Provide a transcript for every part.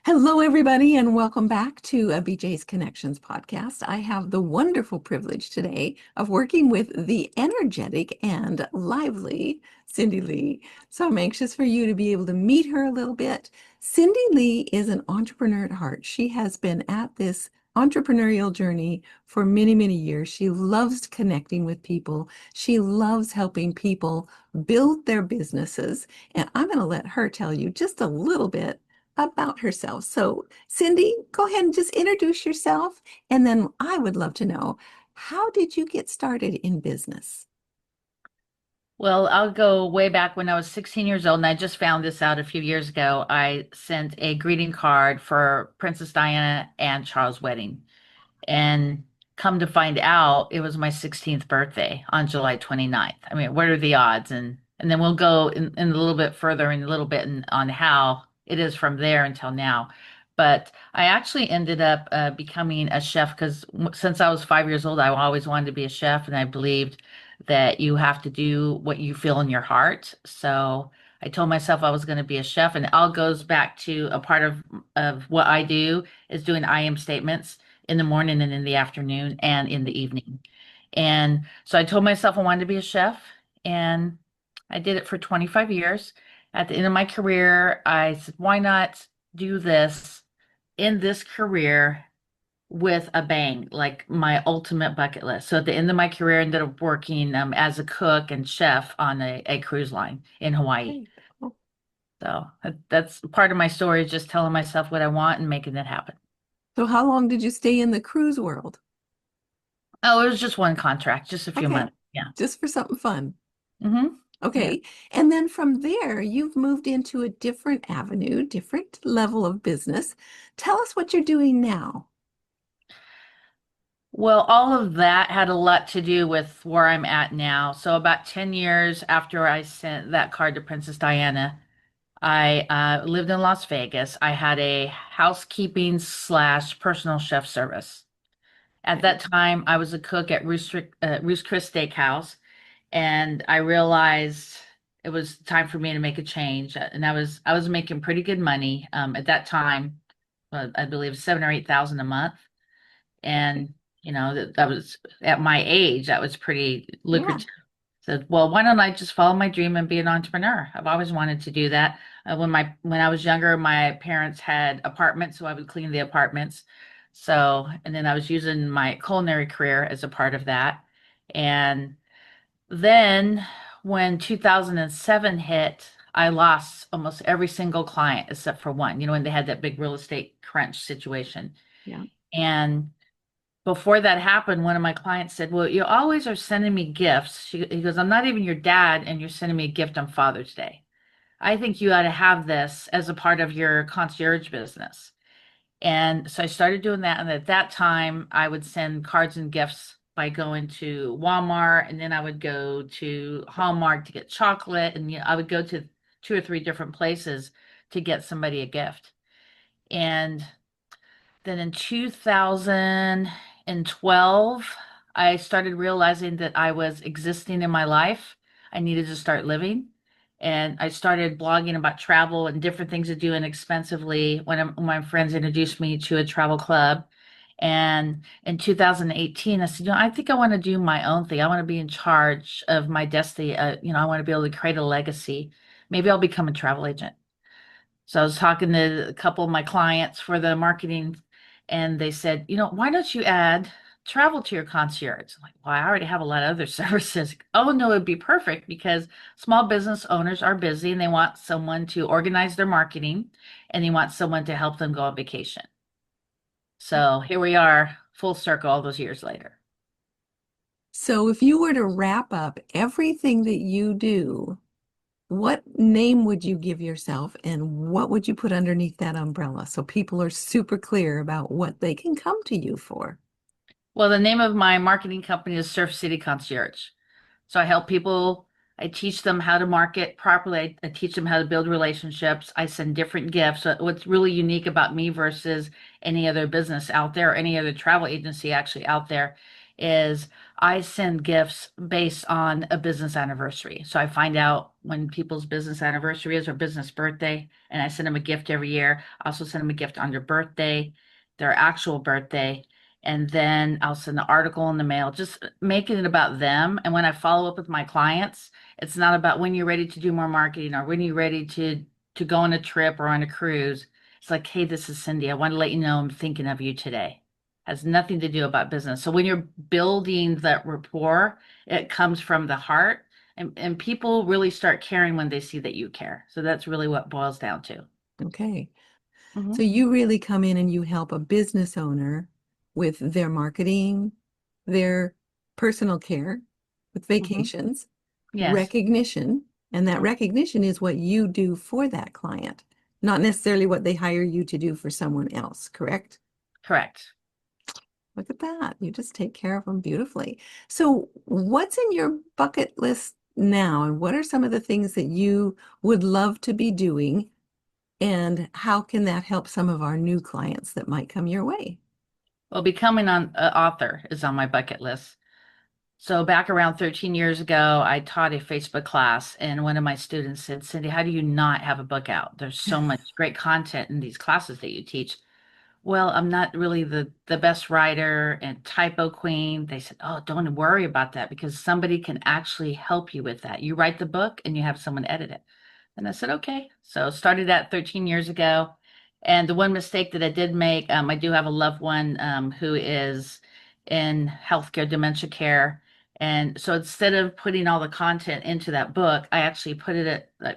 Hello, everybody, and welcome back to a BJ's Connections podcast. I have the wonderful privilege today of working with the energetic and lively Cindy Lee. So I'm anxious for you to be able to meet her a little bit. Cindy Lee is an entrepreneur at heart. She has been at this entrepreneurial journey for many, many years. She loves connecting with people. She loves helping people build their businesses. And I'm going to let her tell you just a little bit about herself. So, Cindy, go ahead and just introduce yourself. And then I would love to know, how did you get started in business? Well, I'll go way back when I was 16 years old, and I just found this out a few years ago. I sent a greeting card for Princess Diana and Charles' wedding. And come to find out, it was my 16th birthday on July 29th. I mean, what are the odds? And then we'll go in a little bit further in a little bit on how it is from there until now. But I actually ended up becoming a chef because since I was 5 years old, I always wanted to be a chef, and I believed that you have to do what you feel in your heart. So I told myself I was going to be a chef, and it all goes back to a part of what I do is doing I am statements in the morning and in the afternoon and in the evening. And so I told myself I wanted to be a chef, and I did it for 25 years. At the end of my career, I said, why not do this in this career with a bang, like my ultimate bucket list. So at the end of my career, I ended up working as a cook and chef on a cruise line in Hawaii. Great. Oh, So that's part of my story, is just telling myself what I want and making it happen. so how long did you stay in the cruise world? Oh, it was just one contract, just a few Okay, months. Yeah. just for something fun. Hmm. Yeah. Okay, and then from there, you've moved into a different avenue, different level of business. Tell us what you're doing now. Well, all of that had a lot to do with where I'm at now. So about 10 years after I sent that card to Princess Diana, I lived in Las Vegas. I had a housekeeping slash personal chef service. At Okay. that time, I was a cook at Roost Chris Steakhouse, and I realized it was time for me to make a change. And I was making pretty good money at that time. I believe 7 or 8 thousand a month, and that was at my age. That was pretty Yeah. lucrative. Said, well, why don't I just follow my dream and be an entrepreneur? I've always wanted to do that. When I was younger, my parents had apartments, so I would clean the apartments. So, and then I was using my culinary career as a part of that. And then when 2007 hit, I lost almost every single client except for one, when they had that big real estate crunch situation. Yeah. And before that happened, one of my clients said, well, you always are sending me gifts. He goes, I'm not even your dad, and you're sending me a gift on Father's Day. I think you ought to have this as a part of your concierge business. And so I started doing that. And at that time, I would send cards and gifts by going to Walmart, and then I would go to Hallmark to get chocolate. And I would go to 2 or 3 different places to get somebody a gift. And then in 2012, I started realizing that I was existing in my life. I needed to start living. And I started blogging about travel and different things to do inexpensively when my friends introduced me to a travel club. And in 2018, I said, I think I want to do my own thing. I want to be in charge of my destiny. I want to be able to create a legacy. Maybe I'll become a travel agent. So I was talking to a couple of my clients for the marketing, and they said, why don't you add travel to your concierge? I'm like, well, I already have a lot of other services. Oh, no, it'd be perfect because small business owners are busy and they want someone to organize their marketing, and they want someone to help them go on vacation. So here we are, full circle all those years later. So if you were to wrap up everything that you do, what name would you give yourself and what would you put underneath that umbrella so people are super clear about what they can come to you for? Well, the name of my marketing company is Surf City Concierge. So I help people, I teach them how to market properly. I teach them how to build relationships. I send different gifts. So what's really unique about me versus any other business out there, or any other travel agency actually out there, is I send gifts based on a business anniversary. So I find out when people's business anniversary is or business birthday, and I send them a gift every year. I also send them a gift on their birthday, their actual birthday, and then I'll send an article in the mail, just making it about them. And when I follow up with my clients, it's not about when you're ready to do more marketing or when you're ready to go on a trip or on a cruise. It's like, hey, this is Cindy. I want to let you know I'm thinking of you today. Has nothing to do about business. So when you're building that rapport, it comes from the heart, and people really start caring when they see that you care. So that's really what it boils down to. Okay. So Mhm. you really come in and you help a business owner with their marketing, their personal care, with Mhm. vacations, Yes. recognition, and that Mhm. recognition is what you do for that client, not necessarily what they hire you to do for someone else, correct? Correct. Look at that. You just take care of them beautifully. So, what's in your bucket list now, and what are some of the things that you would love to be doing, and how can that help some of our new clients that might come your way? Well, becoming an author is on my bucket list. So back around 13 years ago, I taught a Facebook class, and one of my students said, Cindy, how do you not have a book out? There's so much great content in these classes that you teach. Well, I'm not really the best writer and typo queen. They said, "Oh, don't worry about that because somebody can actually help you with that. You write the book and you have someone edit it." And I said, "Okay." So started that 13 years ago. And the one mistake that I did make, I do have a loved one who is in healthcare, dementia care. And so instead of putting all the content into that book, I actually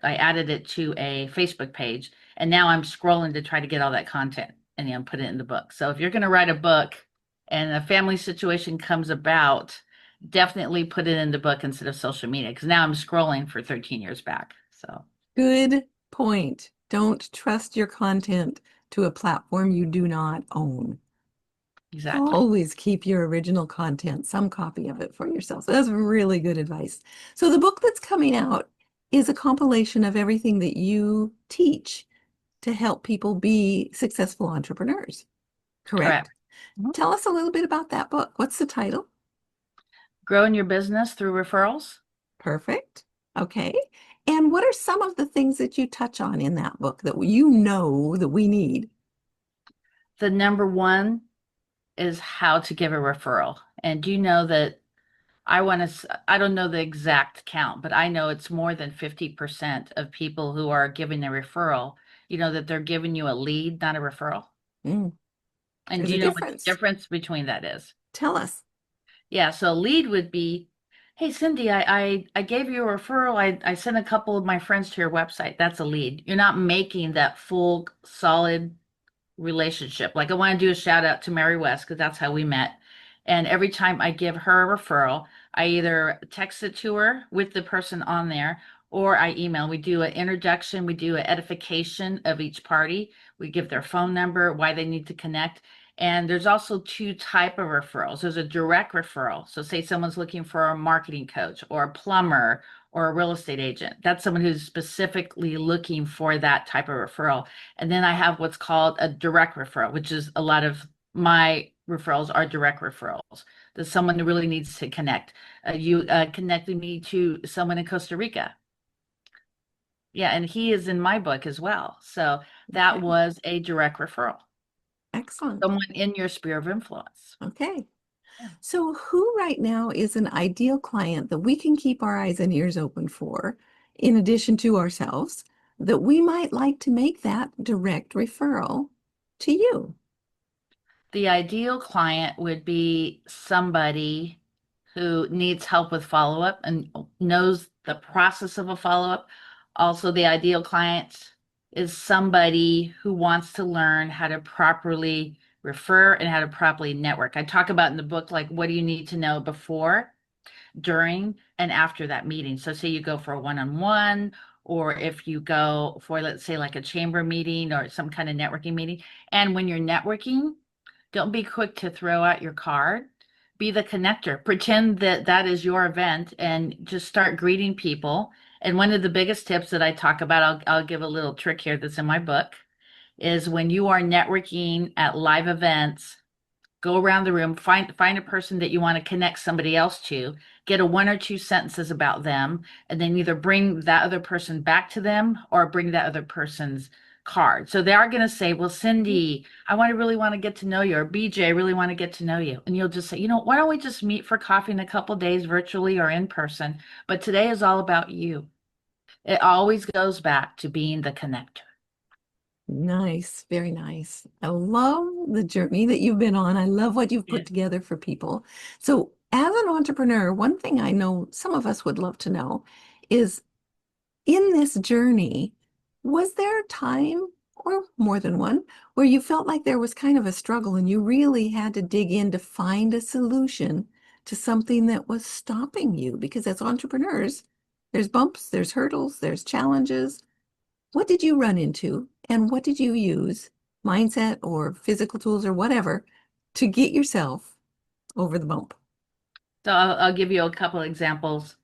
I added it to a Facebook page. And now I'm scrolling to try to get all that content and put it in the book. So if you're going to write a book and a family situation comes about, definitely put it in the book instead of social media because now I'm scrolling for 13 years back. So Good point. Don't trust your content to a platform you do not own. exactly. Always keep your original content, some copy of it for yourself. So that's really good advice. So the book that's coming out is a compilation of everything that you teach to help people be successful entrepreneurs, Correct. correct? Mhm. Tell us a little bit about that book. What's the title? Growing your business through referrals. Perfect. Okay. And what are some of the things that you touch on in that book that you know that we need? The number one is how to give a referral. And do you know that I don't know the exact count, but I know it's more than 50% of people who are giving a referral, that they're giving you a lead, not a referral. Mm, And there's do a you know what the difference. difference between that is? Tell us. Yeah, so a lead would be, hey Cindy, I gave you a referral. I sent a couple of my friends to your website. That's a lead. You're not making that full solid relationship. Like I want to do a shout out to Mary West because that's how we met. And every time I give her a referral, I either text it to her with the person on there or I email. We do an introduction, we do an edification of each party. We give their phone number, why they need to connect. And there's also two type of referrals. There's a direct referral. So say someone's looking for a marketing coach or a plumber or a real estate agent. That's someone who's specifically looking for that type of referral. And then I have what's called a direct referral, which is a lot of my referrals are direct referrals. That someone who really needs to connect. You connected me to someone in Costa Rica. Yeah, and he is in my book as well. So that Okay. was a direct referral. Excellent. Someone in your sphere of influence. Okay. Yeah. So, who right now is an ideal client that we can keep our eyes and ears open for, in addition to ourselves, that we might like to make that direct referral to you? The ideal client would be somebody who needs help with follow-up and knows the process of a follow-up. Also, the ideal client is somebody who wants to learn how to properly refer and how to properly network. I talk about in the book, like, what do you need to know before, during, and after that meeting? So say you go for a one-on-one, or if you go for, let's say, like a chamber meeting or some kind of networking meeting. And when you're networking, don't be quick to throw out your card. Be the connector. Pretend that that is your event and just start greeting people. And one of the biggest tips that I talk about, I'll give a little trick here that's in my book, is when you are networking at live events, go around the room, find a person that you want to connect somebody else to, get a one or two sentences about them, and then either bring that other person back to them or bring that other person's card. So they are going to say, well, Cindy, I really want to get to know you, or BJ, I really want to get to know you. And you'll just say, why don't we just meet for coffee in a couple days virtually or in person? But today is all about you. It always goes back to being the connector. Nice, very nice. I love the journey that you've been on. I love what you've Yeah. put together for people. So, as an entrepreneur, one thing I know some of us would love to know is in this journey, was there a time or more than one where you felt like there was kind of a struggle and you really had to dig in to find a solution to something that was stopping you? Because as entrepreneurs, there's bumps, there's hurdles, there's challenges. What did you run into and what did you use, mindset or physical tools or whatever, to get yourself over the bump? So I'll give you a couple examples.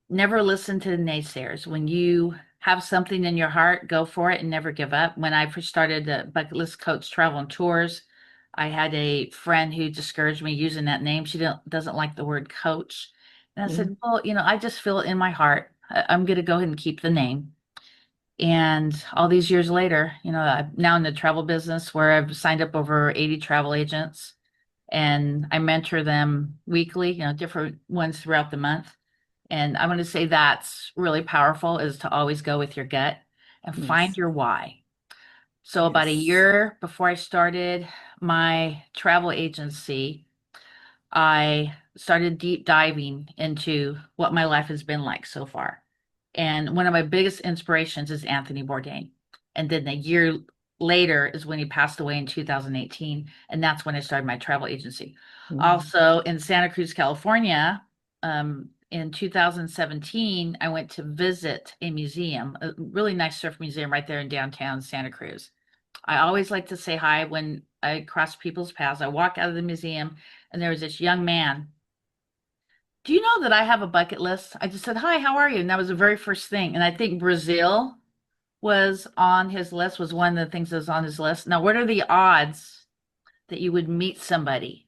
Never listen to the naysayers. When you have something in your heart, go for it and never give up. When I first started the Bucket List Coach Travel and Tours, I had a friend who discouraged me using that name. She doesn't like the word coach. And I Mm, said, well, I just feel it in my heart. I'm going to go ahead and keep the name. And all these years later, I'm now in the travel business where I've signed up over 80 travel agents and I mentor them weekly, different ones throughout the month. And I'm going to say that's really powerful is to always go with your gut and find yes, your why. So about a yes. year before I started my travel agency, I started deep diving into what my life has been like so far. And one of my biggest inspirations is Anthony Bourdain. And then a year later is when he passed away in 2018. And that's when I started my travel agency. Mm, Also in Santa Cruz, California, in 2017, I went to visit a museum, a really nice surf museum right there in downtown Santa Cruz. I always like to say hi when I cross people's paths. I walk out of the museum and there was this young man. Do you know that I have a bucket list? I just said, hi, how are you? And that was the very first thing. And I think Brazil was on his list, was one of the things that was on his list. Now, what are the odds that you would meet somebody?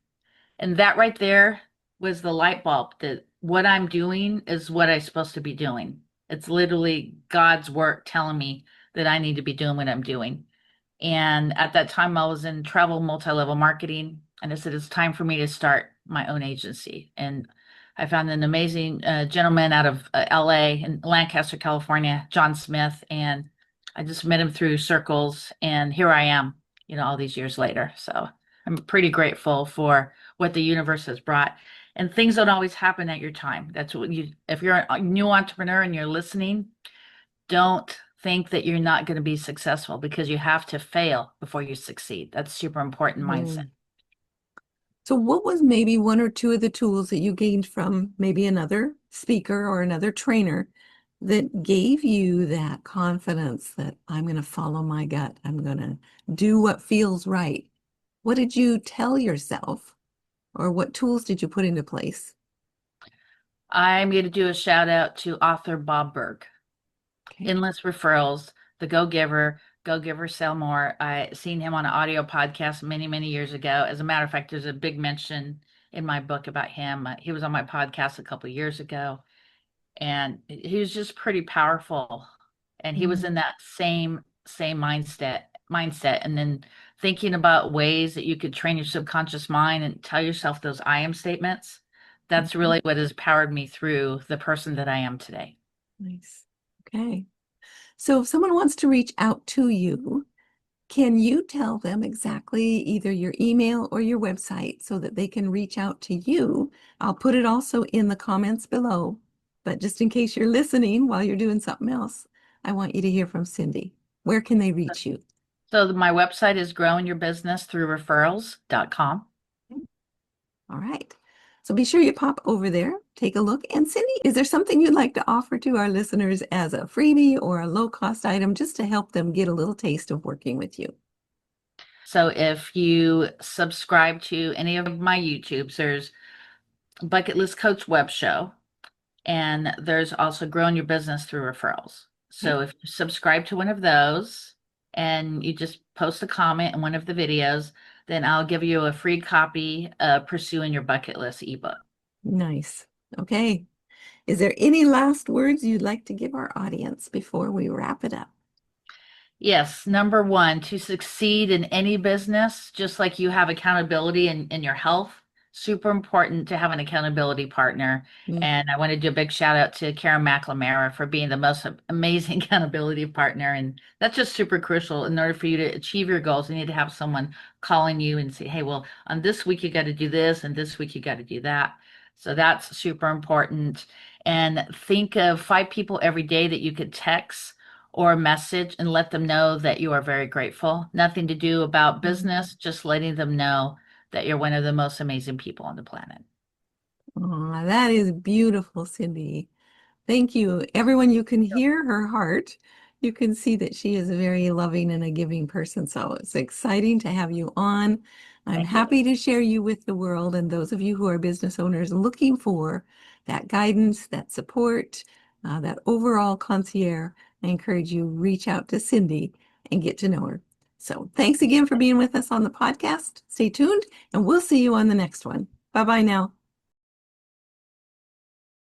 And that right there was the light bulb that what I'm doing is what I'm supposed to be doing. It's literally God's work telling me that I need to be doing what I'm doing. And at that time, I was in travel multi-level marketing. And I said, it's time for me to start my own agency. And I found an amazing gentleman out of LA in Lancaster, California, John Smith. And I just met him through circles. And here I am, all these years later. So I'm pretty grateful for what the universe has brought. And things don't always happen at your time. That's what if you're a new entrepreneur and you're listening, don't think that you're not going to be successful because you have to fail before you succeed. That's super important mindset. mm. So, what was maybe one or two of the tools that you gained from maybe another speaker or another trainer that gave you that confidence that I'm going to follow my gut? I'm going to do what feels right. What did you tell yourself, or what tools did you put into place? I'm going to do a shout out to author Bob Berg. Okay. Endless Referrals, The Go Giver, Sell More. I seen him on an audio podcast many, many years ago. As a matter of fact, there's a big mention in my book about him. He was on my podcast a couple of years ago, and he was just pretty powerful. And he was in Mm, that same mindset, and then thinking about ways that you could train your subconscious mind and tell yourself those I am statements. That's mhm. really what has powered me through the person that I am today. Nice. Okay. So, if someone wants to reach out to you, can you tell them exactly either your email or your website so that they can reach out to you? I'll put it also in the comments below, but just in case you're listening while you're doing something else, I want you to hear from Cindy. Where can they reach you? So my website is growing your business through referrals.com. All right. So be sure you pop over there, take a look. And Cindy, is there something you'd like to offer to our listeners as a freebie or a low-cost item just to help them get a little taste of working with you? So if you subscribe to any of my YouTubes, there's Bucket List Coach Web Show, and there's also Growing Your Business Through Referrals. Okay. So if you subscribe to one of those and you just post a comment in one of the videos, then I'll give you a free copy of Pursuing Your Bucket List ebook. Nice. Okay. Is there any last words you'd like to give our audience before we wrap it up? Yes, number one, to succeed in any business, just like you have accountability in your health, super important to have an accountability partner. Mm. And I want to do a big shout out to Karen McLamara for being the most amazing accountability partner. And that's just super crucial. In order for you to achieve your goals, you need to have someone calling you and say, hey, well, on this week you got to do this, and this week you got to do that. So that's super important. And think of 5 people every day that you could text or a message and let them know that you are very grateful. Nothing to do about business, just letting them know that you're one of the most amazing people on the planet. Aw, that is beautiful, Cindy. Thank you. Everyone, you can hear her heart. You can see that she is a very loving and a giving person. So it's exciting to have you on. I'm Thank you. happy to share you with the world and those of you who are business owners looking for that guidance, that support, that overall concierge. I encourage you reach out to Cindy and get to know her. So thanks again for being with us on the podcast. Stay tuned and we'll see you on the next one. Bye-bye now.